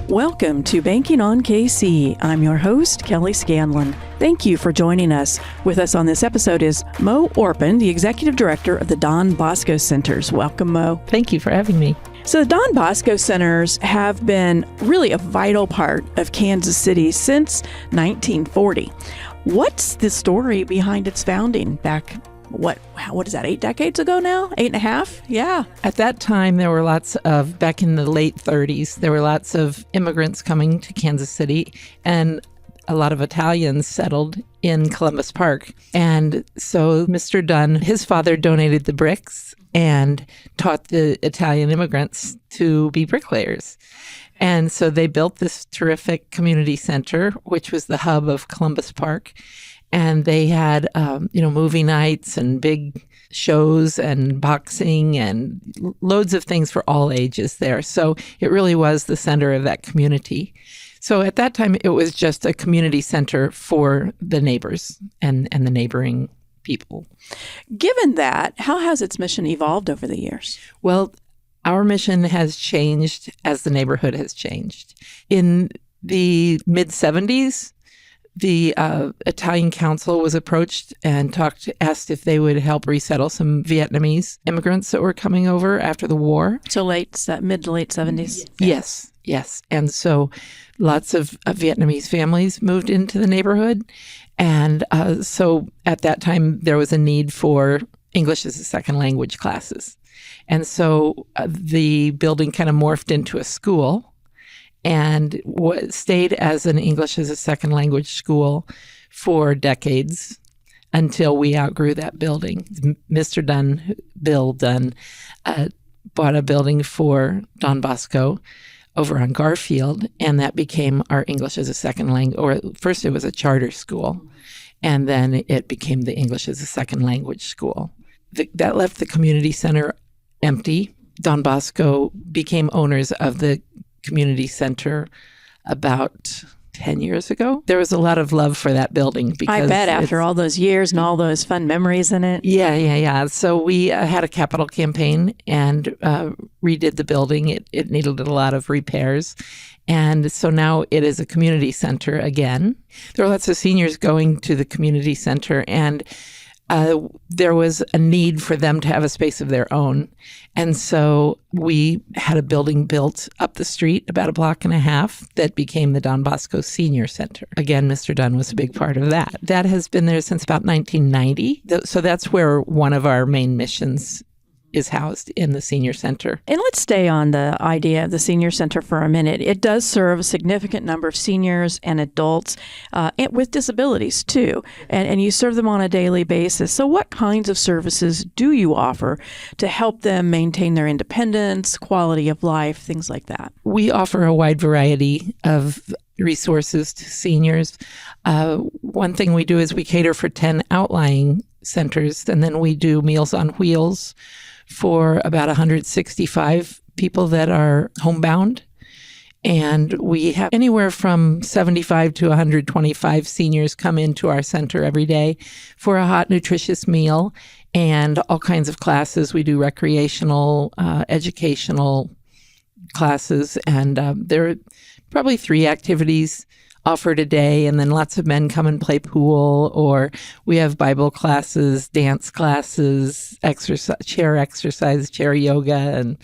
Welcome to Banking on KC. I'm your host, Kelly Scanlon. Thank you for joining us. With us on this episode is Mo Orpin, the Executive Director of the Don Bosco Centers. Welcome, Mo. Thank you for having me. So the Don Bosco Centers have been really a vital part of Kansas City since 1940. What's the story behind its founding back, what is that, 8 decades ago now? 8.5? Yeah. At that time, there were back in the late 30s, there were lots of immigrants coming to Kansas City, and a lot of Italians settled in Columbus Park. And so Mr. Dunn, his father donated the bricks and taught the Italian immigrants to be bricklayers. And so they built this terrific community center, which was the hub of Columbus Park. And they had, movie nights and big shows and boxing and loads of things for all ages there. So it really was the center of that community. So at that time, it was just a community center for the neighbors and the neighboring people. Given that, how has its mission evolved over the years? Well, our mission has changed as the neighborhood has changed. In the mid-'70s, the Italian Council was approached and asked if they would help resettle some Vietnamese immigrants that were coming over after the war. So mid to late 70s? Yes. And so lots of Vietnamese families moved into the neighborhood. And so at that time, there was a need for English as a second language classes. And so the building kind of morphed into a school and stayed as an English as a second language school for decades until we outgrew that building. Mr. Dunn, Bill Dunn, bought a building for Don Bosco over on Garfield, and that became our English as a second language, or first it was a charter school, and then it became the English as a second language school. That left the community center empty. Don Bosco became owners of the community center about 10 years ago. There was a lot of love for that building. Because I bet after all those years and all those fun memories in it. Yeah. So we had a capital campaign and redid the building. It needed a lot of repairs. And so now it is a community center again. There are lots of seniors going to the community center, and there was a need for them to have a space of their own. And so we had a building built up the street, about a block and a half, that became the Don Bosco Senior Center. Again, Mr. Dunn was a big part of that. That has been there since about 1990. So that's where one of our main missions is housed, in the senior center. And let's stay on the idea of the senior center for a minute. It does serve a significant number of seniors and adults with disabilities too, and you serve them on a daily basis. So what kinds of services do you offer to help them maintain their independence, quality of life, things like that? We offer a wide variety of resources to seniors. One thing we do is we cater for 10 outlying centers, and then we do Meals on Wheels for about 165 people that are homebound. And we have anywhere from 75 to 125 seniors come into our center every day for a hot, nutritious meal and all kinds of classes. We do recreational, educational classes, and there are probably 3 activities offered a day, and then lots of men come and play pool, or we have Bible classes, dance classes, chair exercise, chair yoga,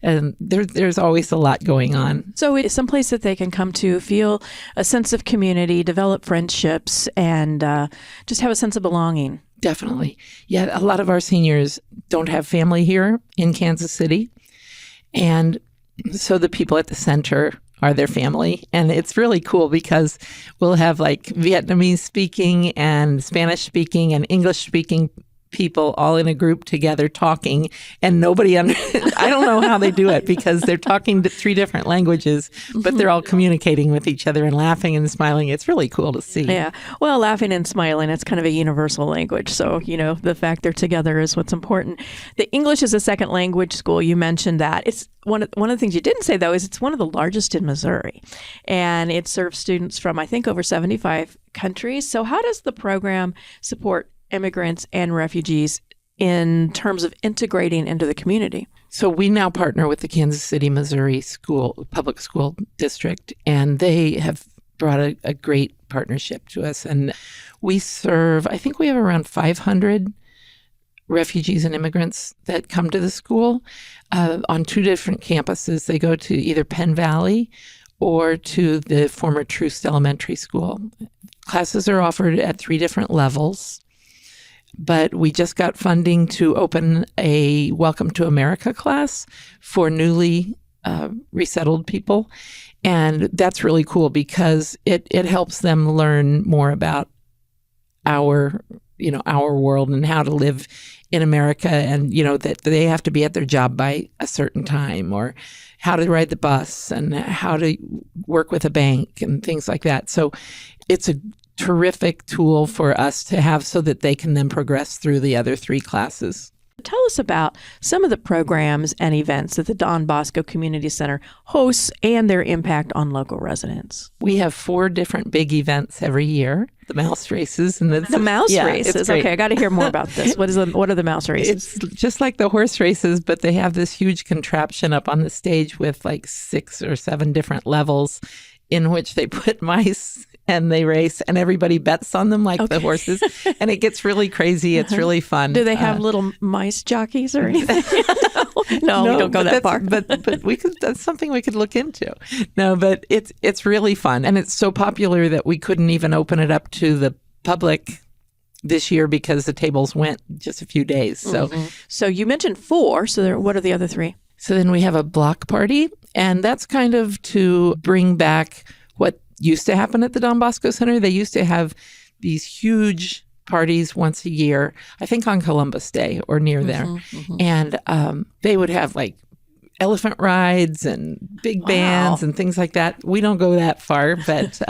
and there's always a lot going on. So it's someplace that they can come to feel a sense of community, develop friendships, and just have a sense of belonging. Definitely. Yeah, a lot of our seniors don't have family here in Kansas City, and so the people at the center are their family. And it's really cool because we'll have like Vietnamese speaking and Spanish speaking and English speaking people all in a group together talking, and nobody I don't know how they do it, because they're talking 3 different languages, but they're all communicating with each other and laughing and smiling. It's really cool to see. Yeah. Well, laughing and smiling, it's kind of a universal language. So, the fact they're together is what's important. The English as a second language school, you mentioned that. It's one of the things you didn't say, though, is it's one of the largest in Missouri. And it serves students from, I think, over 75 countries. So how does the program support immigrants and refugees in terms of integrating into the community? So we now partner with the Kansas City, Missouri public school district, and they have brought a great partnership to us. And we serve, I think we have around 500 refugees and immigrants that come to the school on 2 different campuses. They go to either Penn Valley or to the former Troost Elementary School. Classes are offered at 3 different levels, but we just got funding to open a Welcome to America class for newly resettled people. And that's really cool because it helps them learn more about our world and how to live in America, and, that they have to be at their job by a certain time, or how to ride the bus and how to work with a bank and things like that. So it's a terrific tool for us to have so that they can then progress through the other 3 classes. Tell us about some of the programs and events that the Don Bosco Community Center hosts and their impact on local residents. We have 4 different big events every year. The mouse races. And the mouse races. Okay, I got to hear more about this. What are the mouse races? It's just like the horse races, but they have this huge contraption up on the stage with like 6 or 7 different levels in which they put mice and they race, and everybody bets on them like the horses, and it gets really crazy. It's really fun. Do they have little mice jockeys or anything? No, we don't go that far. But that's something we could look into. No, but it's really fun, and it's so popular that we couldn't even open it up to the public this year because the tables went just a few days. So, So you mentioned 4. So what are the other 3? So then we have a block party, and that's kind of to bring back what used to happen at the Don Bosco Center. They used to have these huge parties once a year, I think on Columbus Day or near there. And they would have like elephant rides and big bands and things like that. We don't go that far, but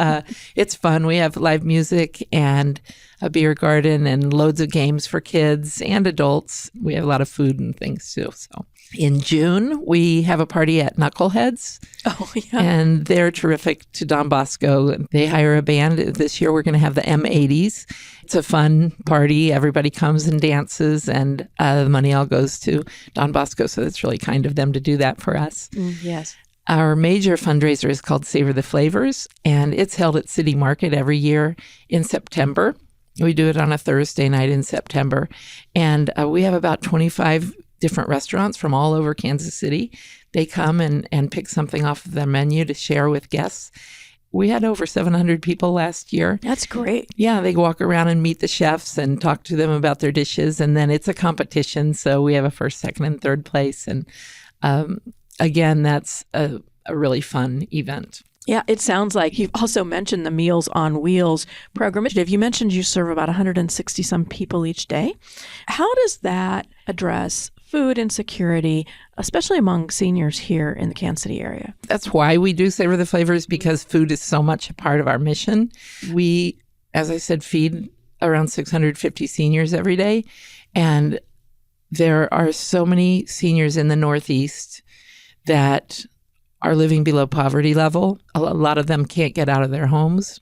it's fun. We have live music and a beer garden and loads of games for kids and adults. We have a lot of food and things too. So in June, we have a party at Knuckleheads. Oh, yeah. And they're terrific to Don Bosco. They hire a band. This year, we're going to have the M80s. It's a fun party. Everybody comes and dances, and the money all goes to Don Bosco. So it's really kind of them to do that for us. Yes. Our major fundraiser is called Savor the Flavors, and it's held at City Market every year in September. We do it on a Thursday night in September. And we have about 25 different restaurants from all over Kansas City. They come and pick something off of their menu to share with guests. We had over 700 people last year. That's great. Yeah, they walk around and meet the chefs and talk to them about their dishes. And then it's a competition. So we have a first, second, and third place. And again, that's a really fun event. Yeah, it sounds like you've also mentioned the Meals on Wheels program. You mentioned you serve about 160 some people each day. How does that address food insecurity, especially among seniors here in the Kansas City area? That's why we do Savor the Flavors, because food is so much a part of our mission. We, as I said, feed around 650 seniors every day. And there are so many seniors in the Northeast that are living below poverty level. A lot of them can't get out of their homes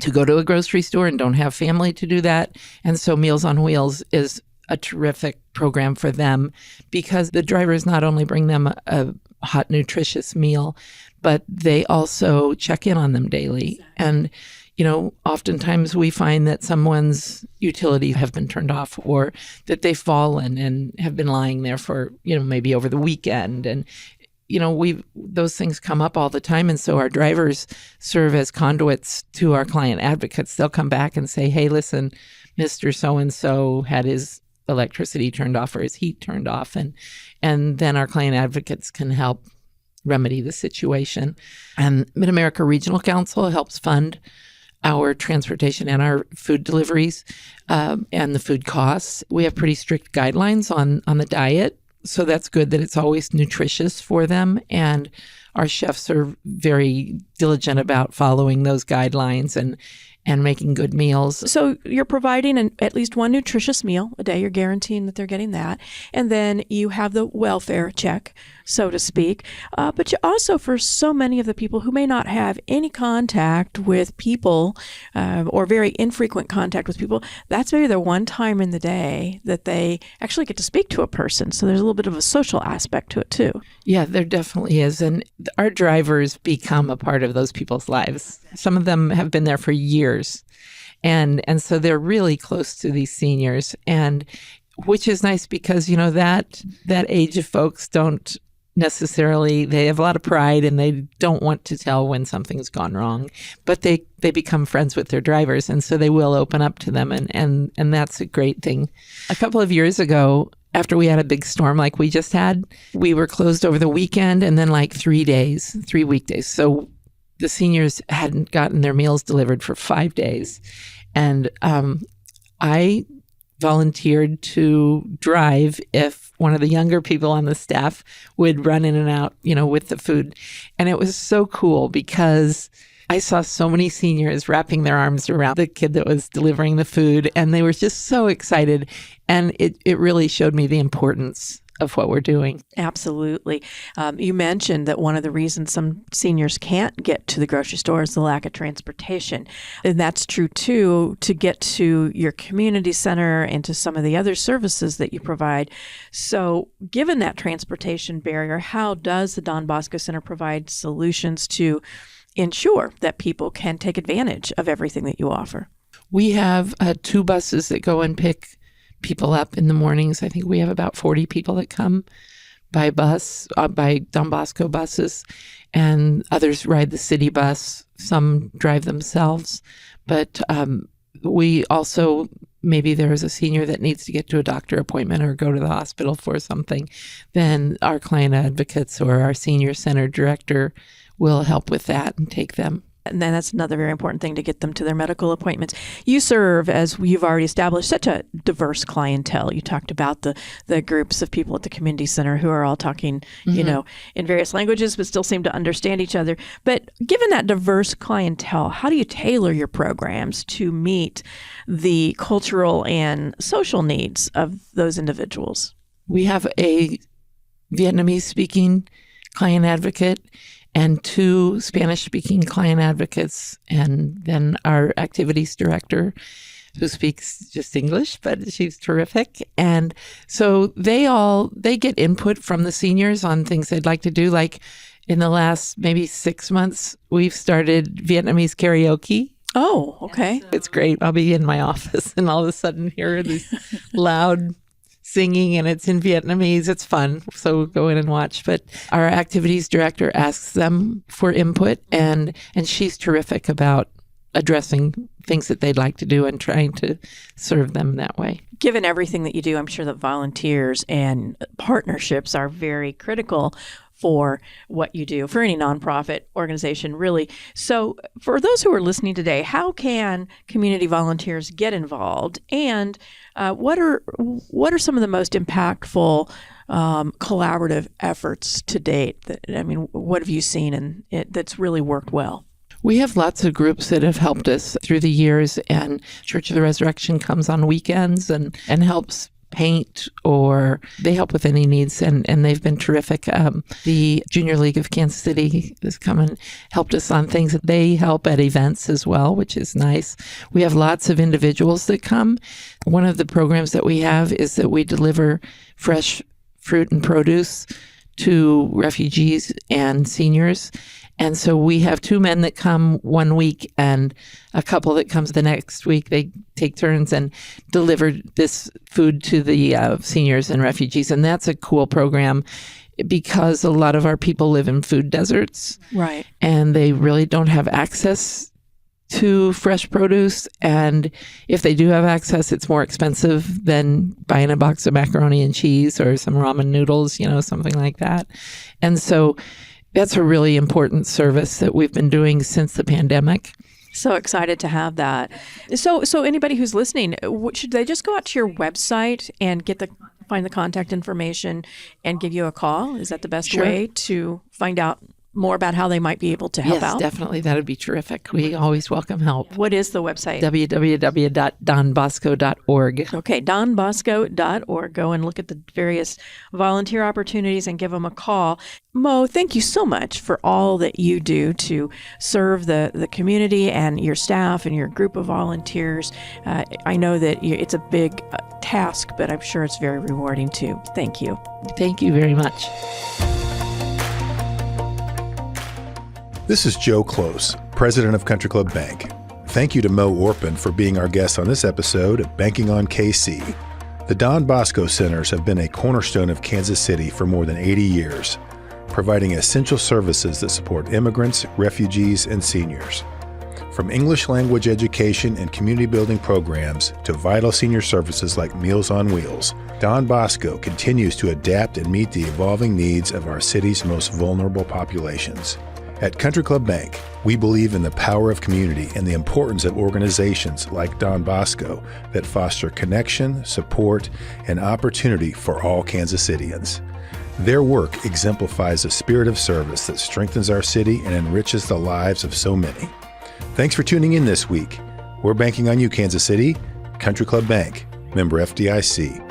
to go to a grocery store and don't have family to do that. And so Meals on Wheels is a terrific program for them, because the drivers not only bring them a hot, nutritious meal, but they also check in on them daily. And, oftentimes we find that someone's utilities have been turned off, or that they've fallen and have been lying there for, maybe over the weekend. And those things come up all the time. And so our drivers serve as conduits to our client advocates. They'll come back and say, hey, listen, Mr. So-and-so had his electricity turned off or his heat turned off. And then our client advocates can help remedy the situation. And Mid-America Regional Council helps fund our transportation and our food deliveries and the food costs. We have pretty strict guidelines on the diet. So that's good that it's always nutritious for them. And our chefs are very diligent about following those guidelines. and making good meals. So you're providing at least one nutritious meal a day. You're guaranteeing that they're getting that. And then you have the welfare check, so to speak. But you also, for so many of the people who may not have any contact with people or very infrequent contact with people, that's maybe the one time in the day that they actually get to speak to a person. So there's a little bit of a social aspect to it too. Yeah, there definitely is. And our drivers become a part of those people's lives. Some of them have been there for years. And so they're really close to these seniors, and which is nice because, that age of folks don't necessarily, they have a lot of pride and they don't want to tell when something's gone wrong, but they become friends with their drivers. And so they will open up to them. And that's a great thing. A couple of years ago, after we had a big storm like we just had, we were closed over the weekend and then like 3 weekdays. So the seniors hadn't gotten their meals delivered for 5 days. And I volunteered to drive if one of the younger people on the staff would run in and out, with the food. And it was so cool because I saw so many seniors wrapping their arms around the kid that was delivering the food, and they were just so excited. And it really showed me the importance of what we're doing. Absolutely. You mentioned that one of the reasons some seniors can't get to the grocery store is the lack of transportation. And that's true too, to get to your community center and to some of the other services that you provide. So given that transportation barrier, how does the Don Bosco Center provide solutions to ensure that people can take advantage of everything that you offer? We have 2 buses that go and pick people up in the mornings. I think we have about 40 people that come by bus, by Don Bosco buses, and others ride the city bus. Some drive themselves. But we also, maybe there is a senior that needs to get to a doctor appointment or go to the hospital for something, then our client advocates or our senior center director will help with that and take them. And then that's another very important thing, to get them to their medical appointments. You serve, as you've already established, such a diverse clientele. You talked about the groups of people at the community center who are all talking, in various languages, but still seem to understand each other. But given that diverse clientele, how do you tailor your programs to meet the cultural and social needs of those individuals? We have a Vietnamese-speaking client advocate and 2 Spanish-speaking client advocates, and then our activities director, who speaks just English, but she's terrific. And so they get input from the seniors on things they'd like to do. Like in the last maybe 6 months, we've started Vietnamese karaoke. Oh, okay. It's great. I'll be in my office and all of a sudden hear this loud singing, and it's in Vietnamese. It's fun. So go in and watch. But our activities director asks them for input, and she's terrific about addressing things that they'd like to do and trying to serve them that way. Given everything that you do, I'm sure that volunteers and partnerships are very critical for what you do, for any nonprofit organization, really. So for those who are listening today, how can community volunteers get involved? And what are some of the most impactful collaborative efforts to date? What have you seen that's really worked well? We have lots of groups that have helped us through the years, and Church of the Resurrection comes on weekends and helps paint, or they help with any needs, and they've been terrific. The Junior League of Kansas City has come and helped us on things. They help at events as well, which is nice. We have lots of individuals that come. One of the programs that we have is that we deliver fresh fruit and produce to refugees and seniors. And so we have 2 men that come 1 week and a couple that comes the next week. They take turns and deliver this food to the seniors and refugees. And that's a cool program because a lot of our people live in food deserts. Right. And they really don't have access to fresh produce. And if they do have access, it's more expensive than buying a box of macaroni and cheese or some ramen noodles, something like that. And so that's a really important service that we've been doing since the pandemic. So excited to have that. So anybody who's listening, should they just go out to your website and find the contact information and give you a call? Is that the best Sure. way to find out more about how they might be able to help Yes, out? definitely. That would be terrific. We always welcome help. What is the website? www.donbosco.org. Okay, donbosco.org. Go and look at the various volunteer opportunities and give them a call. Mo, thank you so much for all that you do to serve the community and your staff and your group of volunteers. I know that it's a big task, but I'm sure it's very rewarding too. Thank you. Thank you very much. This is Joe Close, president of Country Club Bank. Thank you to Mo Orpin for being our guest on this episode of Banking on KC. The Don Bosco Centers have been a cornerstone of Kansas City for more than 80 years, providing essential services that support immigrants, refugees, and seniors. From English language education and community building programs to vital senior services like Meals on Wheels, Don Bosco continues to adapt and meet the evolving needs of our city's most vulnerable populations. At Country Club Bank, we believe in the power of community and the importance of organizations like Don Bosco that foster connection, support, and opportunity for all Kansas Cityans. Their work exemplifies a spirit of service that strengthens our city and enriches the lives of so many. Thanks for tuning in this week. We're banking on you, Kansas City. Country Club Bank, member FDIC.